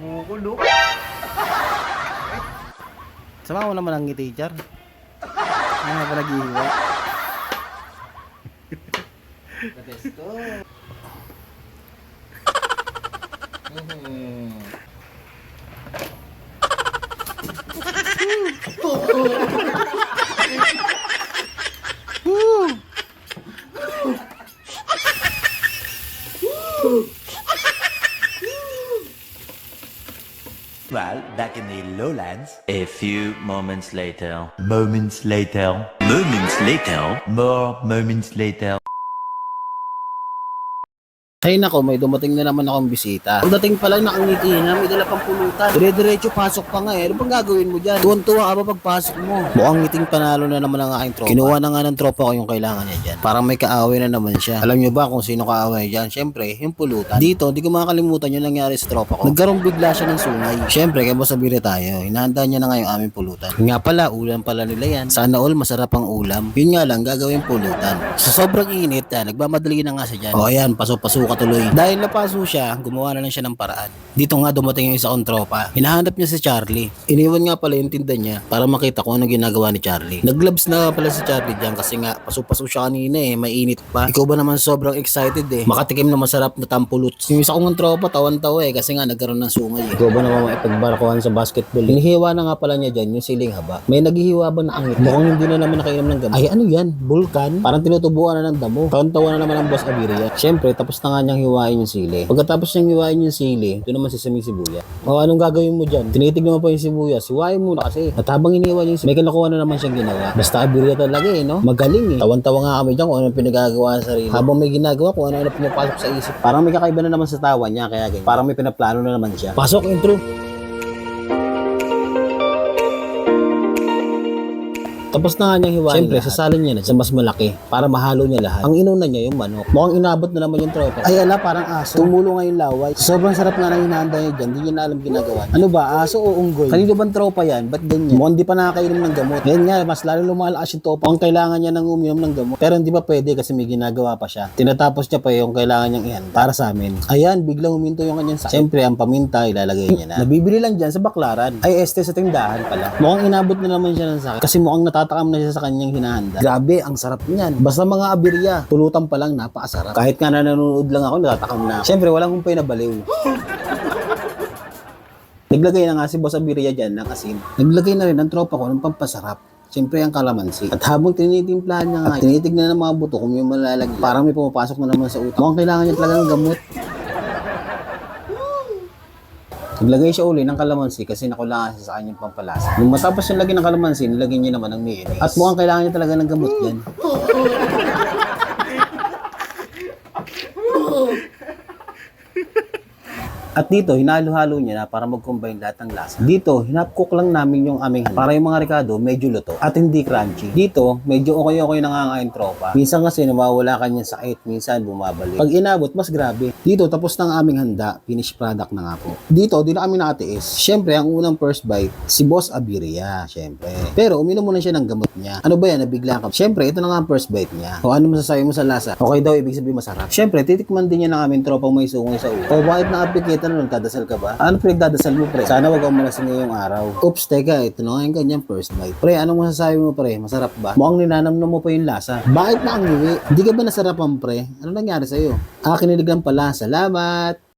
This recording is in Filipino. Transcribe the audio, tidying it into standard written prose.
Kumukulog. Sama mo naman ang ngiti, Char. Ano pa nag-iiwa? Katesto. Well, back in the lowlands, a few moments later, moments later, moments later, more moments later. Ay nako, may dumating na naman akong bisita. Pagdating pa lang nakangiti na, may dala pang pulutan. Dire-diretso pasok pa nga eh. Ano bang gagawin mo dyan? Tuwan-tuwa ka ba pagpasok mo? Mukhang ngiting panalo na naman ang aking tropa. Kinuha na nga ng tropa ko yung kailangan niya dyan. Parang may kaaway na naman siya. Alam niyo ba kung sino kaaway dyan? Siyempre, yung pulutan. Dito, di ko makakalimutan yung nangyari sa tropa ko. Nagkaroon bigla siya ng sungay. Siyempre, kaya masabiri tayo. Hinahanda niya na nga yung aming pulutan. Nga pala, ulam pala nila yan. Sana all masarap ang ulam. Yun nga lang, gagawin pulutan. Sa sobrang init, nagmamadali na nga siya dyan. O ayan, paso-paso tuloy. Dahil napaso siya, gumawa na lang siya ng paraan. Dito nga dumating yung isa kong tropa. Hinahanap niya si Charlie. Iniwan nga pala yung tinda niya para makita kung ano ginagawa ni Charlie. Nag-gloves na pala si Charlie dyan kasi nga paso-paso siya kanina eh, mainit pa. Ikaw ba naman sobrang excited eh. Makatikim na masarap na tampuluts. Yung isa kong tropa tawan-tawa eh kasi nga nagkaroon ng sungay eh. Ikaw ba naman maipagbarkuhan sa basketball? Hinihiwa na nga pala niya dyan yung siling haba. May naghihiwa ba na angit? Mukhang hindi na naman nakainom ng gamot. Ay ano yan? Vulkan? Parang tinutubuan na ng damo. Tawan-tawa na naman ang boss Abiria. Siyempre tapos na nga niyang hiwain yung sili. Pagkatapos niyang hiwain yung sili, ito naman sisaming sibuyas. O anong gagawin mo dyan? Tinitignan mo pa yung sibuyas. Hiwain muna kasi. At habang iniwan yung may kinakuha na naman siyang ginawa. Basta Abiria talaga eh, no? Magaling eh. Tawan-tawa nga kami dyan kung anong pinagagawa sa sarili. Habang may ginagawa, kung ano-ano pumapasok sa isip. Parang may kakaiba na naman sa tawa niya, kaya ganyan. Parang may pinaplano na naman siya. Pasok, intro. Tapos na nga niyang hiwain. Siyempre, sasalin niya na sa mas malaki para mahalo niya lahat. Ang inuna niya yung manok. Mukhang inabot na naman yung tropa. Ay ala, parang aso. Tumulo nga yung laway. Sobrang sarap nga ng hinahanda niya dyan. Hindi niya na alam ginagawa. Ano ba, aso o unggoy? Kanino bang tropa yan? Ba't ganyan? Mukhang di pa nakakainom ng gamot. Ngayon nga, mas lalo lumalakas yung tropa. Ang kailangan niya nang uminom ng gamot. Pero hindi pa pwede kasi may ginagawa pa siya. Tinatapos niya pa yung kailangan niyang ihanda para sa amin. Ayan, biglang huminto yung kanyang sakit. Siyempre, ang paminta ilalagay niya na. Nabibili lang dyan sa baklaran. Ay, sa tindahan pala. Mukhang inabot na naman siya ng sakit. Kasi mukhang natatakam na siya sa kanya hinahanda. Grabe, ang sarap niyan. Basta mga Abiria, pulutan pa lang napakasarap. Kahit nga nanonood lang ako, natatakam na. Siyempre, walang kumpay na baliw. Naglagay na nga si Boss Abiria dyan ng asin. Naglagay na rin ang tropa ko ng pampasarap. Siyempre ang kalamansi. At habang tinitimplahan niya nga, at tinitignan ng mga buto kung may malalagyan, parang may pumapasok na naman sa utak. Mukhang kailangan niya talaga ng gamot. Naglagay siya uli ng kalamansi kasi nakulangan siya sa kanyang pampalasa. Nung matapos yung lagyan ng kalamansi, nilagyan niya naman ng mayonnaise. At mukhang kailangan niya talaga ng gamot yan. At dito, hinalo-halo niya na para mag-combine lahat ng lasa. Dito, hinapcook lang namin yung aming handa. Para yung mga ricado, medyo luto at hindi crunchy. Dito, medyo okay nangangain tropa. Minsan kasi nawawala kanyang sakit, minsan bumabalik. Pag inabot, mas grabe. Dito, tapos na ang aming handa, finished product na nga po. Dito, di na kami nakatiis. Siyempre, ang unang first bite, si Boss Abiria, siyempre. Pero, uminom muna siya ng gamot niya. Ano ba yan? Nabigla ka. Siyempre, ito na nga ang first bite niya. O ano masasabi mo sa lasa? Okay daw, ibig sabihin masarap. Siyempre, titikman din niya ng aming tropang may sungay sa ulo. O bakit na-applicate ano, nagdadasal ka ba? Ano pinagdadasal mo, pre? Sana wag kang malasing ngayong araw. Oops, teka, ito na nga yung kanyang first bite. Pre, anong masasabi mo, pre? Masarap ba? Mukhang ninanamnam mo pa yung lasa. Bakit na ang iwi? Hindi ka ba nasarapan, pre? Ano nangyari sa'yo? Kinilig lang pala. Salamat!